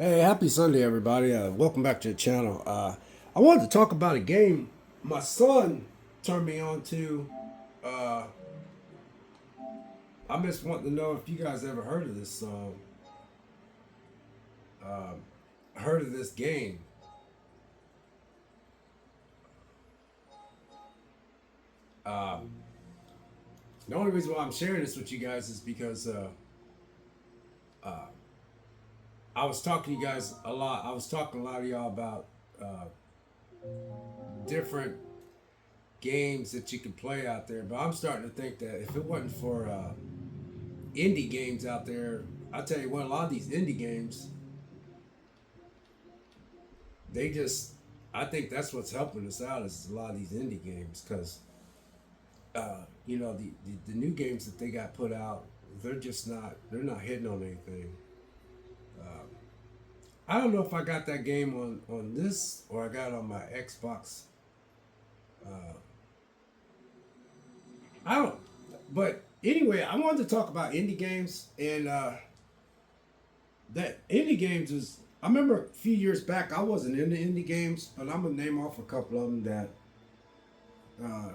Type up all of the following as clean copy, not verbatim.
Hey, happy Sunday, everybody. Welcome back to the channel. I wanted to talk about a game my son turned me on to. Uh, I just want to know if you guys ever heard of this heard of this game. Um, the only reason why I'm sharing this with you guys is because uh, I was talking to you guys a lot. I was talking a lot of y'all about uh, different games that you can play out there, but I'm starting to think that if it wasn't for indie games out there, I tell you what, a lot of these indie games, they just, I think that's what's helping us out is a lot of these indie games because, the new games that they got put out, they're not hitting on anything. Um, I don't know if I got that game on this or I got it on my Xbox. Uh, I don't, but anyway, I wanted to talk about indie games and that indie games is. I remember a few years back I wasn't into indie games, but I'm gonna name off a couple of them that uh,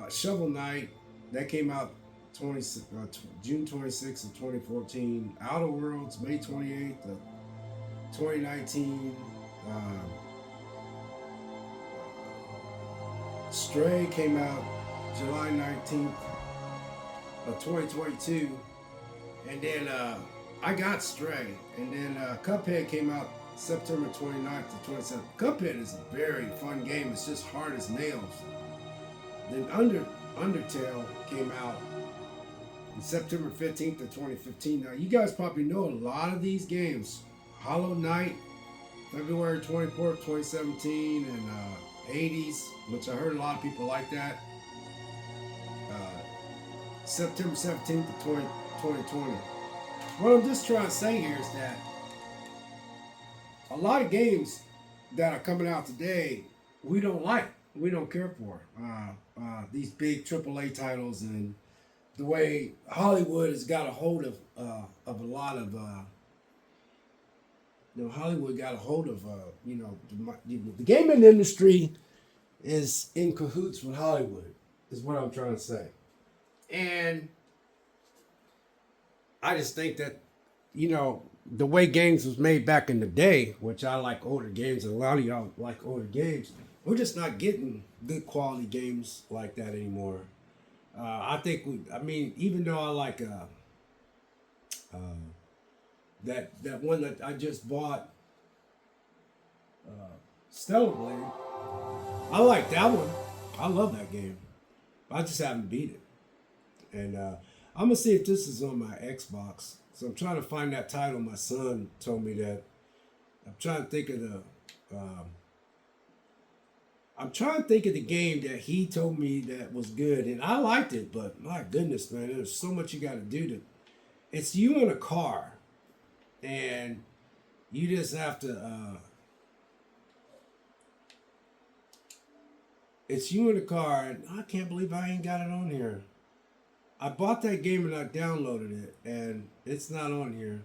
Shovel Knight that came out June 26th of 2014. Outer Worlds May 28th of 2019. Stray came out July 19th of 2022, and then I got Stray, and then Cuphead came out September 29th to 27th. Cuphead is a very fun game. It's just hard as nails. Then Undertale came out on September 15th of 2015. Now, you guys probably know a lot of these games. Hollow Knight, February 24th, 2017, and Hades, which I heard a lot of people like that. September 17th of 2020. What I'm just trying to say here is that a lot of games that are coming out today, we don't like, we don't care for. These big AAA titles and the way Hollywood has got a hold of a lot of Hollywood got a hold of the gaming industry is in cahoots with Hollywood is what I'm trying to say, and I just think that the way games was made back in the day, which I like older games, and a lot of y'all like older games. We're just not getting good quality games like that anymore. I think I mean, even though I like that one that I just bought, Stellar Blade, I like that one. I love that game. I just haven't beat it, and I'm gonna see if this is on my Xbox. So I'm trying to find that title. My son told me that. I'm trying to think of the. Um, I'm trying to think of the game that he told me that was good, and I liked it. But my goodness, man, there's so much you got to do to. It's you in a car, and you just have to. It's you in a car, and I can't believe I ain't got it on here. I bought that game and I downloaded it, and it's not on here.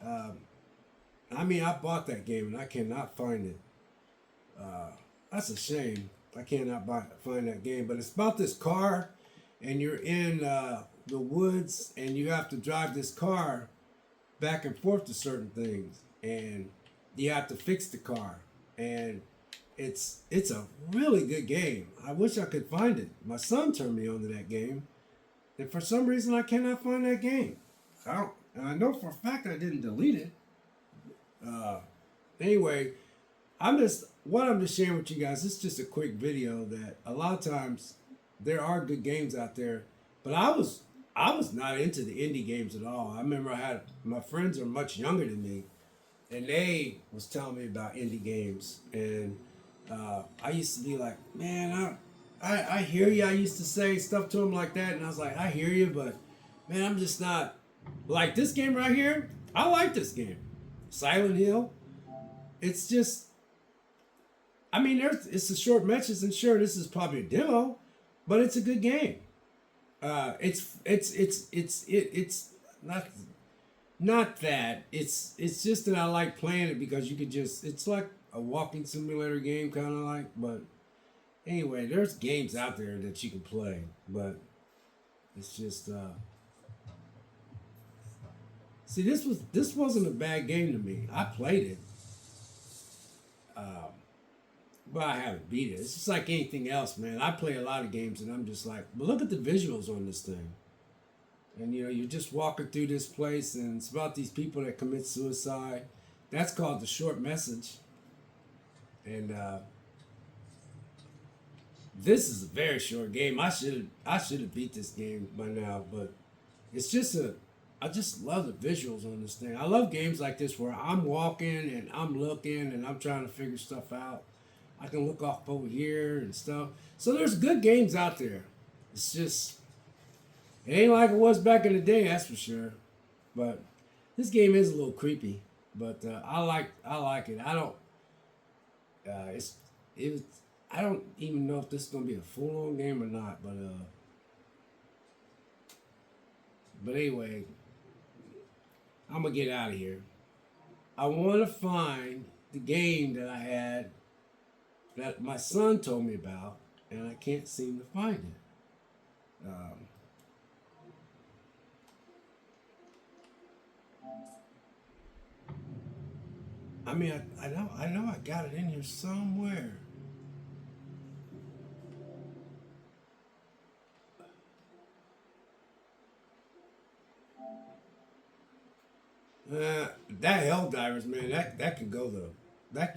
Um, I mean, I bought that game and I cannot find it. Uh, that's a shame. I cannot find that game. But it's about this car, and you're in the woods, and you have to drive this car back and forth to certain things, and you have to fix the car, and it's a really good game. I wish I could find it. My son turned me on to that game, and for some reason I cannot find that game. I don't, and I know for a fact I didn't delete it. Uh, anyway, I'm just sharing with you guys. It's just a quick video that a lot of times there are good games out there, but I was not into the indie games at all. I remember I had my friends are much younger than me, and they was telling me about indie games, and I used to be like, man, I hear you. I used to say stuff to them like that, and I was like, I hear you, but man, I'm just not like this game right here. I like this game, Silent Hill. It's just, I mean, it's a short message, and sure, this is probably a demo, but it's a good game. It's not. Not that. It's just that I like playing it because you could just. It's like a walking simulator game, kind of like. But anyway, there's games out there that you can play, but it's just. See, this wasn't a bad game to me. I played it, um, but I haven't beat it. It's just like anything else, man. I play a lot of games, and I'm just like, but look at the visuals on this thing. And you're just walking through this place, and it's about these people that commit suicide. That's called The Short Message. And this is a very short game. I should have beat this game by now, but it's just a. I just love the visuals on this thing. I love games like this where I'm walking and I'm looking and I'm trying to figure stuff out. I can look off over here and stuff. So there's good games out there. It's just it ain't like it was back in the day, that's for sure. But this game is a little creepy. But I like it. I don't it's it was, I don't even know if this is gonna be a full on game or not. But anyway, I'm gonna get out of here. I want to find the game that I had that my son told me about, and I can't seem to find it. I mean, I know I got it in here somewhere. That Helldivers, man, that could go though. That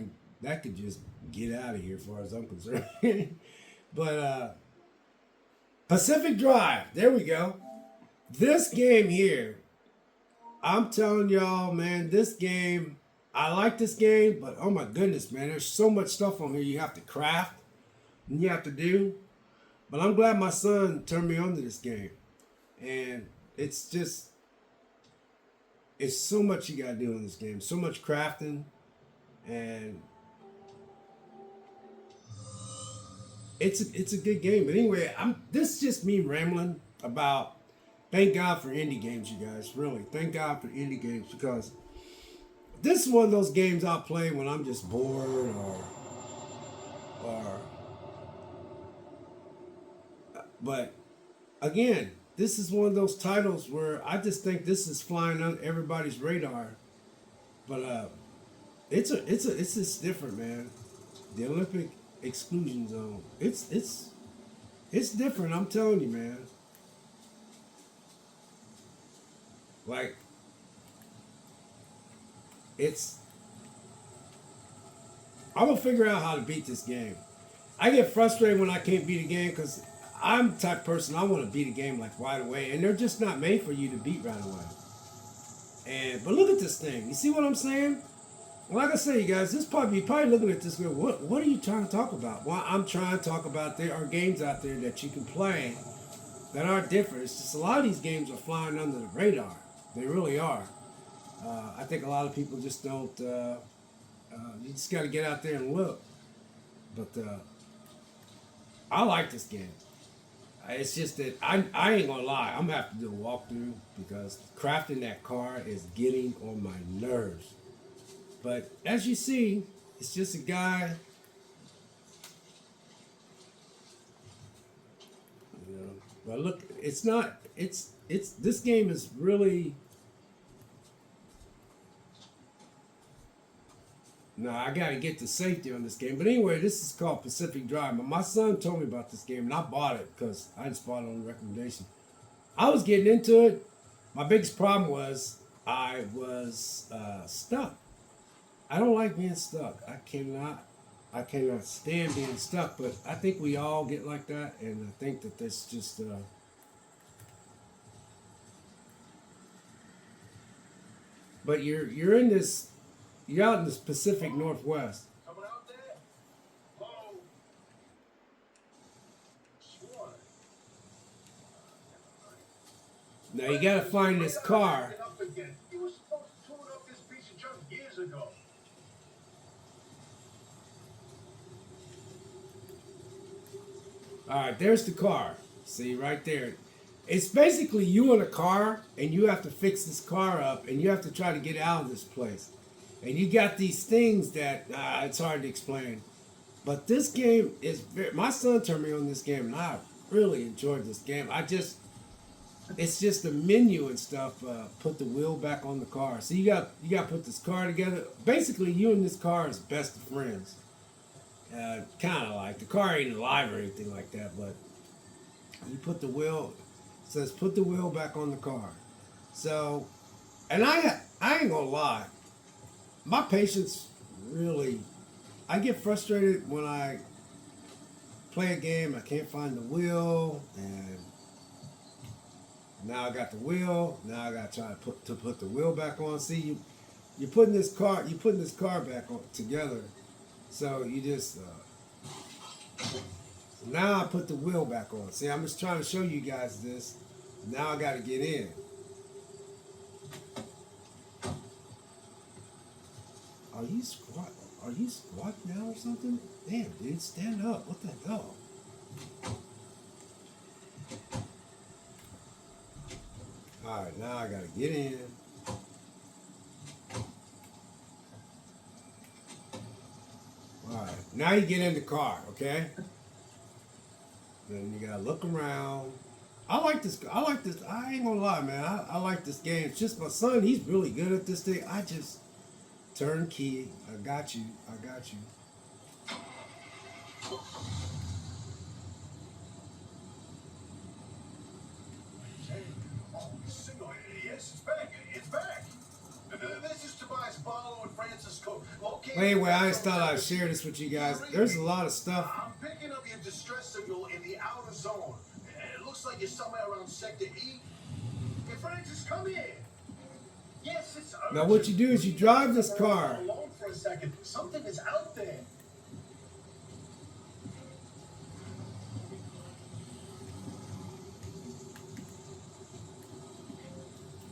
could just get out of here, as far as I'm concerned. But Pacific Drive, there we go. This game here, I'm telling y'all, man, this game, I like this game, but oh my goodness, man, there's so much stuff on here you have to craft and you have to do. But I'm glad my son turned me on to this game. And it's just, it's so much you gotta do in this game. So much crafting. And it's a good game. But anyway, this is just me rambling about thank God for indie games, you guys. Really. Thank God for indie games because this is one of those games I'll play when I'm just bored or but again, this is one of those titles where I just think this is flying on everybody's radar. But it's just different, man. The Olympic exclusion zone. It's different. I'm telling you, man. Like it's. I'm gonna figure out how to beat this game. I get frustrated when I can't beat a game because I'm the type of person I want to beat a game like right away, and they're just not made for you to beat right away. And but look at this thing. You see what I'm saying? Like I say, you guys, this probably you're probably looking at this going, what are you trying to talk about? Well, I'm trying to talk about there are games out there that you can play that are different. It's just a lot of these games are flying under the radar. They really are. I think a lot of people just don't. You just got to get out there and look. But I like this game. It's just that I ain't gonna lie. I'm gonna have to do a walkthrough because crafting that car is getting on my nerves. But as you see, it's just a guy. You know, but look, it's not. It's this game is really. No, I gotta get the safety on this game. But anyway, this is called Pacific Drive. But my son told me about this game, and I bought it because I just bought it on recommendation. I was getting into it. My biggest problem was I was stuck. I don't like being stuck. I cannot stand being stuck. But I think we all get like that, and I think that that's just. But you're in this. You're out in this Pacific Northwest. Now you gotta find this car. All right, there's the car. See right there. It's basically you in a car, and you have to fix this car up, and you have to try to get out of this place. And you got these things that it's hard to explain. But this game is very, my son turned me on this game, and I really enjoyed this game. It's just the menu and stuff. Put the wheel back on the car. So you got to put this car together. Basically, you and this car is best of friends. Kind of like the car ain't alive or anything like that, but you put the wheel. It says put the wheel back on the car. So, and I ain't gonna lie, my patience really. I get frustrated when I play a game. I can't find the wheel, and now I got the wheel. Now I got to try to put the wheel back on. See, you're putting this car back on together. So you just now I put the wheel back on. See, I'm just trying to show you guys this. Now I got to get in. Are you squat? Are you squat now or something? Damn, dude, stand up. What the hell? All right, now I got to get in. All right, now you get in the car, okay? Then you gotta look around. I like this. I ain't gonna lie, man. I like this game. It's just my son. He's really good at this thing. I just turn key. I got you. I got you. Yes, it's back. It's back. This is Tobias Barlow and Francisco. Anyway, I just thought I'd share this with you guys. There's a lot of stuff. I'm picking up your distress signal in the outer zone. It looks like you're somewhere around Sector E. Hey, Francis, come here. Yes, it's urgent. Now, what you do is you drive this car. Alone for a second. Something is out there.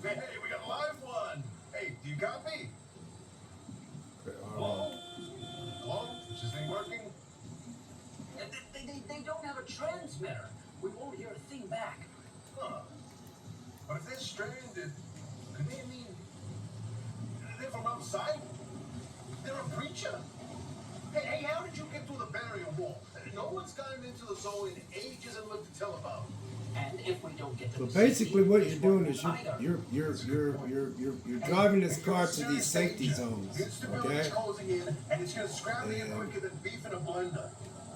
Hey, we got a live one. Hey, do you copy? Hello? Hello? Is this thing working? They don't have a transmitter. We won't hear a thing back. Huh. But if they're stranded, could they mean they're from outside? They're a preacher. Hey, how did you get through the barrier wall? No one's gotten into the zone in ages and lived to tell about. And if we don't get to So the basically, city, what this you're doing won't is either. you're driving this car to these safety zones, Instability's okay? closing in, and it's gonna scramble you And quicker than beef in a blender.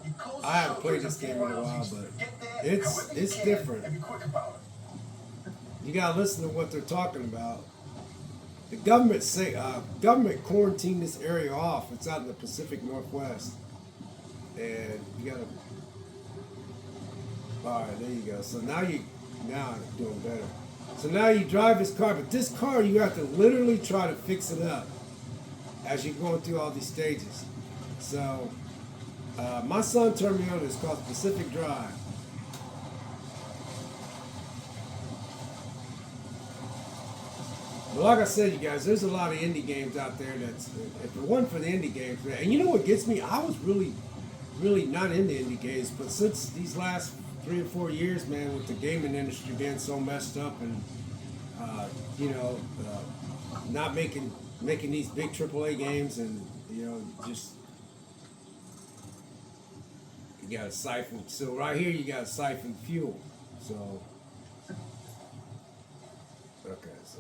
You close the I haven't played shelters this and game in a 4 while, hours, but get there it's however you can different. and be quick about it. You gotta listen to what they're talking about. The government quarantined this area off. It's out in the Pacific Northwest, and you gotta. All right, there you go. So now I'm doing better. So now you drive this car, but this car you have to literally try to fix it up as you're going through all these stages. So my son turned me on. It's called Pacific Drive. But like I said, you guys, there's a lot of indie games out there that's, if it wasn't for the indie games, and you know what gets me? I was really not into indie games, but since these last 3 or 4 years, man, with the gaming industry being so messed up and, not making these big AAA games and, just, you got to siphon. So right here, you got to siphon fuel. So, okay, so.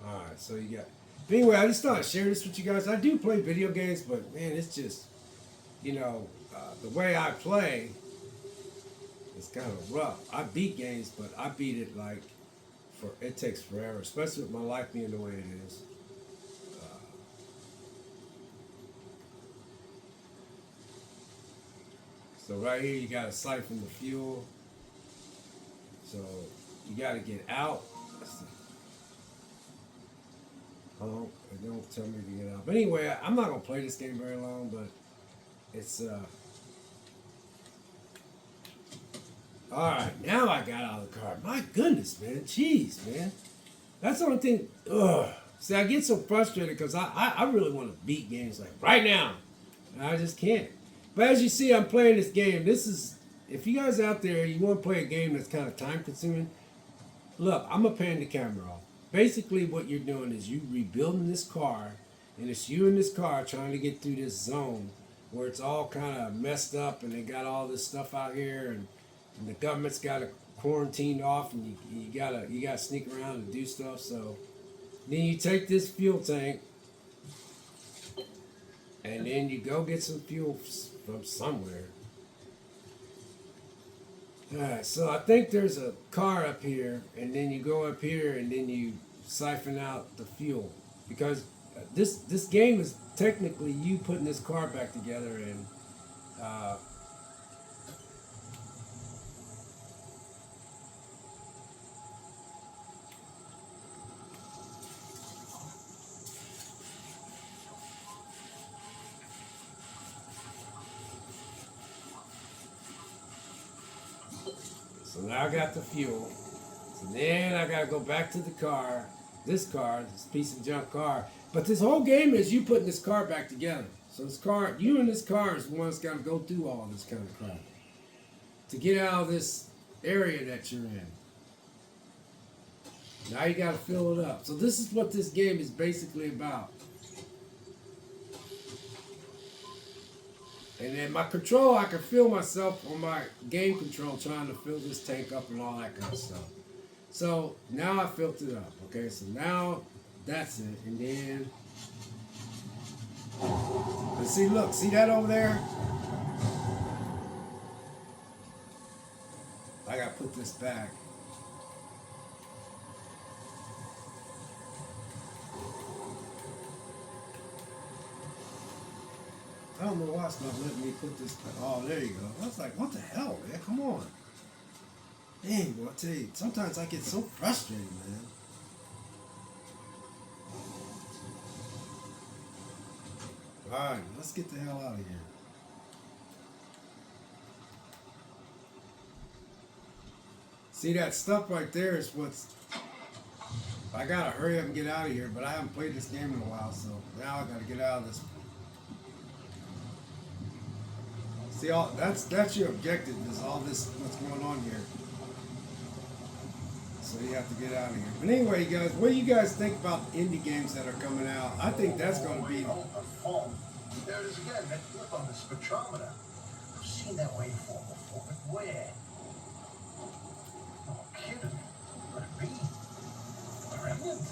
Alright, so you got. But anyway, I just thought I'd share this with you guys. I do play video games, but man, it's just, the way I play is kind of rough. I beat games, but I beat it it takes forever, especially with my life being the way it is. So right here, you got to siphon the fuel. So you got to get out. Oh, it don't tell me to get out. But anyway, I'm not gonna play this game very long, but it's alright, now I got out of the car. My goodness, man. Jeez, man. That's the only thing. Ugh. See, I get so frustrated because I really want to beat games like right now. And I just can't. But as you see, I'm playing this game. This is, if you guys out there, you want to play a game that's kind of time consuming, look, I'm going to pan the camera off. Basically, what you're doing is you rebuilding this car, and it's you in this car trying to get through this zone where it's all kind of messed up, and they got all this stuff out here, and the government's got it quarantined off, and you gotta sneak around and do stuff. So then you take this fuel tank, and then you go get some fuel from somewhere. Alright, so I think there's a car up here, and then you go up here, and then you siphon out the fuel. Because this game is technically you putting this car back together, and so now I got the fuel. So then I gotta go back to the car, this piece of junk car. But this whole game is you putting this car back together. So this car, you and this car is the one that's gotta go through all this kind of crap to get out of this area that you're in. Now you gotta fill it up. So this is what this game is basically about. And then my control, I can feel myself on my game control trying to fill this tank up and all that kind of stuff. So now I filled it up. Okay, so now that's it. And then, and see, look, see that over there? I gotta put this back. I don't know why it's not letting me put this back. Oh, there you go. I was like, what the hell, man? Come on. Dang, boy, I tell you, sometimes I get so frustrated, man. Alright, let's get the hell out of here. See, that stuff right there is what's... I gotta hurry up and get out of here, but I haven't played this game in a while, so now I gotta get out of this. See, all that's your objective, is all this, what's going on here. So you have to get out of here. But anyway, guys, what do you guys think about indie games that are coming out? I think that's going to be... There it is again, that flip on the spectrometer. I've seen that waveform before, but where? No kidding. Could it be? A remnant?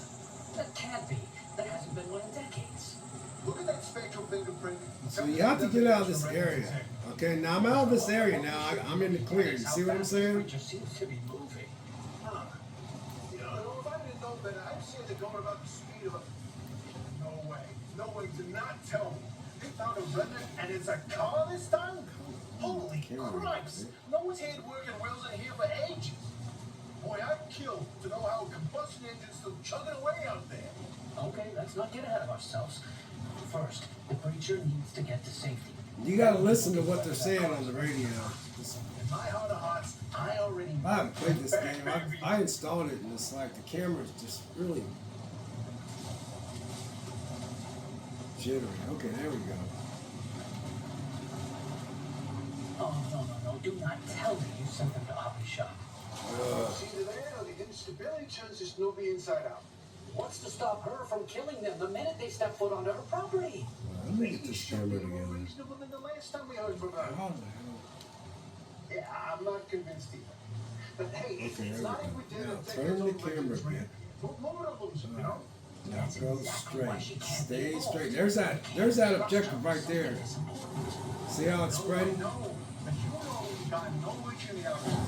That can't be. There hasn't been one in decades. Look at that spectral fingerprint. So you have to get out of this area. Okay, now I'm out of this area now. I'm in the clear. You see what I'm saying? It just seems to be moving. Huh. You know, if I didn't know better, I'd say they're going about the speed of a... No way. No way. Do not tell me. They found a remnant and it's a car this time? Holy Christ. No one's had working wheels in here for ages. Boy, I'd kill to know how a combustion engine's still chugging away out there. Okay, let's not get ahead of ourselves. First, the creature needs to get to safety. You got to listen to what they're saying on the radio. In my heart of hearts, I already... I haven't played this game. I installed it, and it's like the camera's just really jittery. Okay, there we go. Oh, no. Do not tell me you sent them to Hobby Shop. See, the there, the instability turns this newbie inside out. What's to stop her from killing them the minute they step foot onto her property? Let me get this camera More together. reasonable than the last time we heard from her. How the hell? Yeah, I'm not convinced either. But hey, Okay, it's there not we like go. we did Now, a turn the camera back. More of them, you know? Now go straight. Stay straight. There's that objective right there. See how it's spreading? No, but you know we got no reach in the outside.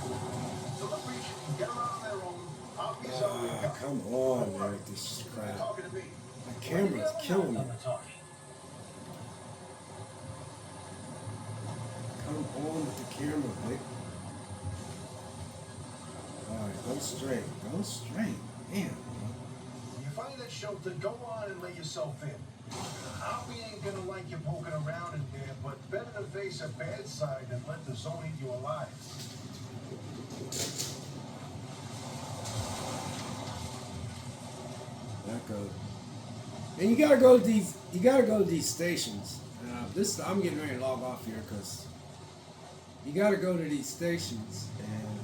So the creature can get around their own. I'll be something. Come on, man, with this crap. Talking to me. The camera's killing me. Come on with the camera, Vic. Alright, go straight. Go straight. Man. When you find that shelter, go on and let yourself in. Hoppy ain't gonna like you poking around in there, but better to face a bad side than let the zone eat you alive. That goes. And you gotta go to these stations. this I'm getting ready to log off here because you got to go to these stations and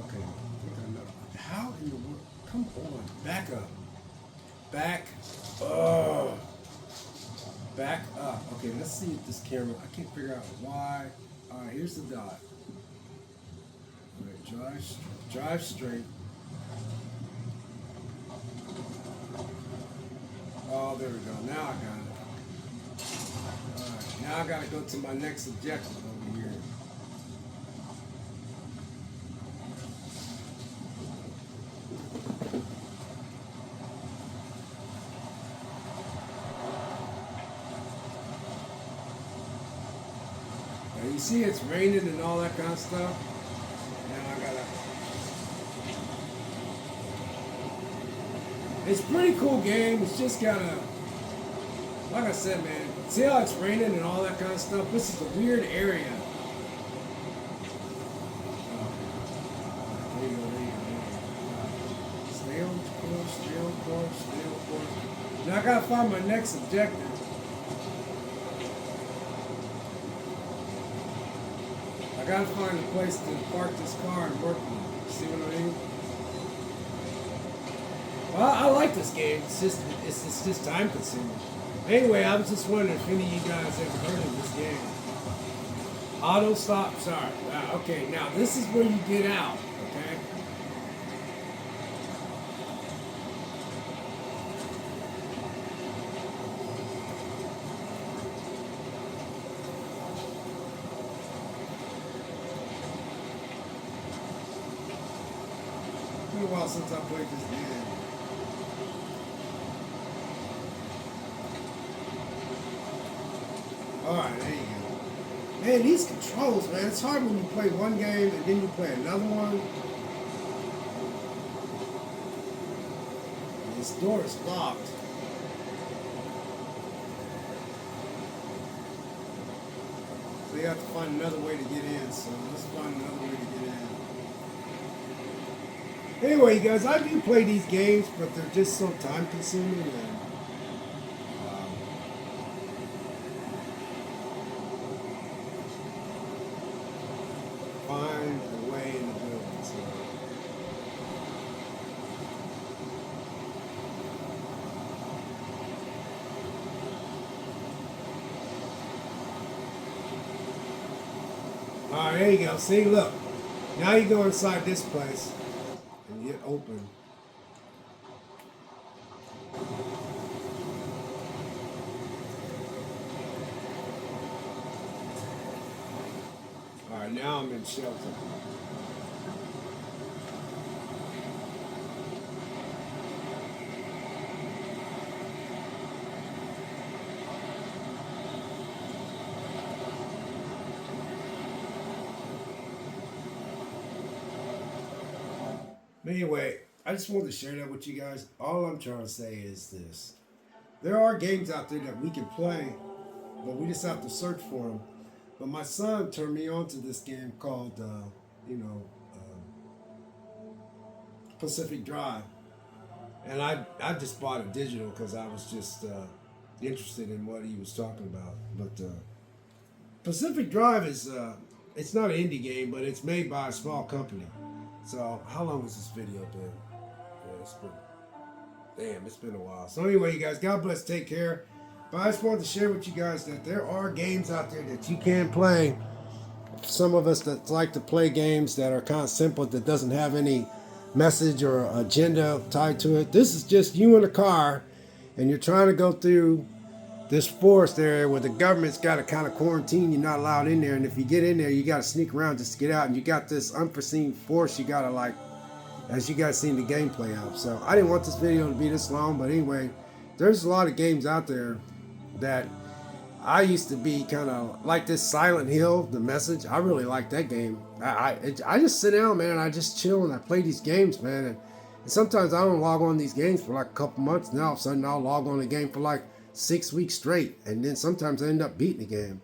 okay. I think I know. How in the world? Come on, back up, back. Oh, back up. Okay, let's see if this camera. I can't figure out why. All right, here's the dot. All right, drive straight. Oh, there we go. Now I got it. Alright, now I gotta go to my next objective over here. Now you see it's raining and all that kind of stuff. Now I gotta. It's a pretty cool game. It's just gotta, like I said, man. See how it's raining and all that kind of stuff? This is a weird area. There you go. Stay on course. Now I gotta find my next objective. I gotta find a place to park this car and work on it. See what I mean? Well, I like this game. It's just time consuming. Anyway, I was just wondering if any of you guys ever heard of this game. Auto stop. Sorry. Okay, now this is where you get out. Okay. It's been a while since I played this game. Alright, there you go. Man, these controls, man, it's hard when you play one game and then you play another one. And this door is locked. So you have to find another way to get in, so let's find another way to get in. Anyway, you guys, I do play these games, but they're just so time consuming and find a way in the building. So. Alright, there you go. See, look. Now you go inside this place and get open. Alright, now I'm in shelter. Anyway, I just wanted to share that with you guys. All I'm trying to say is this. There are games out there that we can play, but we just have to search for them. But my son turned me on to this game called, Pacific Drive. And I just bought it digital because I was just interested in what he was talking about. But Pacific Drive is, it's not an indie game, but it's made by a small company. So, how long has this video been? Yeah, it's been a while. So anyway, you guys, God bless, take care. But I just wanted to share with you guys that there are games out there that you can play. Some of us that like to play games that are kind of simple, that doesn't have any message or agenda tied to it. This is just you in a car, and you're trying to go through this forest area where the government's got to kind of quarantine. You're not allowed in there, and if you get in there, you got to sneak around just to get out, and you got this unforeseen force you got to, like, as you guys seen the gameplay of. So I didn't want this video to be this long, but anyway, there's a lot of games out there that I used to be kind of like this Silent Hill, The Message. I really like that game. I just sit down, man, and I just chill and I play these games, man, and sometimes I don't log on these games for like a couple months. Now all of a sudden I'll log on a game for like 6 weeks straight, and then sometimes I end up beating the game,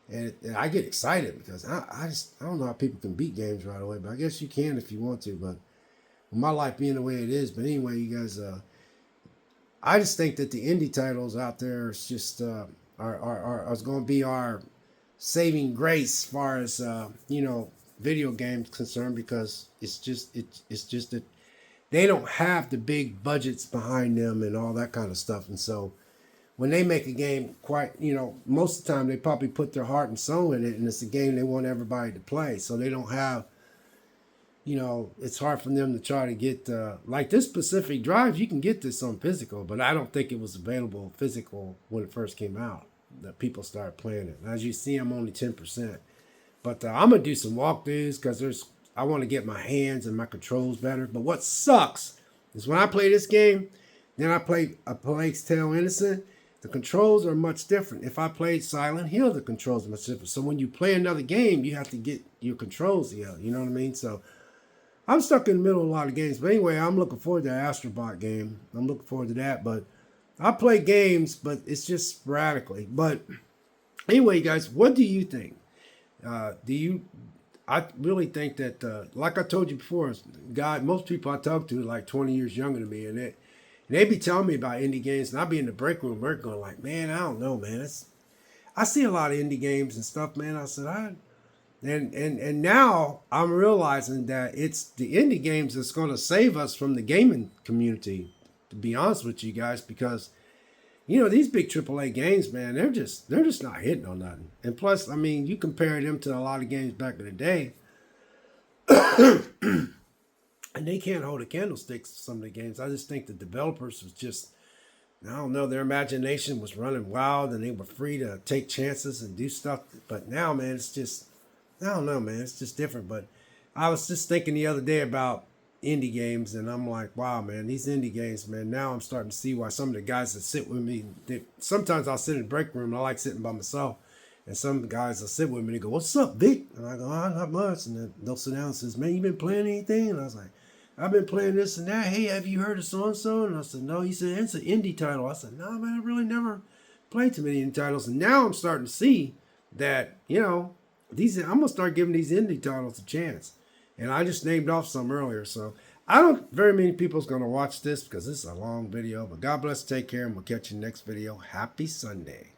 and I get excited because I don't know how people can beat games right away, but I guess you can if you want to. But with my life being the way it is, but anyway, you guys, I just think that the indie titles out there is just is going to be our saving grace as far as video games concerned, because it's just that they don't have the big budgets behind them and all that kind of stuff. And so when they make a game, most of the time they probably put their heart and soul in it, and it's a game they want everybody to play. So they don't have, it's hard for them to try to get, like this Pacific Drive, you can get this on physical, but I don't think it was available physical when it first came out, that people started playing it. And as you see, I'm only 10%. But I'm going to do some walkthroughs because I want to get my hands and my controls better. But what sucks is when I play this game, then I play A Plague Tale Innocent, the controls are much different. If I played Silent Hill, the controls are much different. So when you play another game, you have to get your controls here. You know what I mean? So I'm stuck in the middle of a lot of games. But anyway, I'm looking forward to the Astrobot game. I'm looking forward to that. But I play games, but it's just sporadically. But anyway, guys, what do you think? I really think that, like I told you before, most people I talk to are like 20 years younger than me, and they be telling me about indie games, and I'll be in the break room work going like, man, I don't know, man. I see a lot of indie games and stuff, man. I said, and now I'm realizing that it's the indie games that's going to save us from the gaming community, to be honest with you guys, because these big AAA games, man, they're just not hitting on nothing. And plus, I mean, you compare them to a lot of games back in the day, and they can't hold a candlestick to some of the games. I just think the developers was just, I don't know, their imagination was running wild, and they were free to take chances and do stuff. But now, man, it's just, I don't know, man, it's just different. But I was just thinking the other day about indie games, and I'm like, wow, man, these indie games, man, now I'm starting to see why some of the guys that sit with me, sometimes I'll sit in the break room, and I like sitting by myself, and some guys will sit with me and go, what's up, Vic? And I go, oh, not much. And then they'll sit down and says, man, you been playing anything? And I was like, I've been playing this and that. Hey, have you heard of so-and-so? And I said, no. He said, it's an indie title. I said, no, man, I really never played too many indie titles. And now I'm starting to see that, I'm going to start giving these indie titles a chance. And I just named off some earlier. So I don't very many people's going to watch this because this is a long video. But God bless, take care, and we'll catch you next video. Happy Sunday.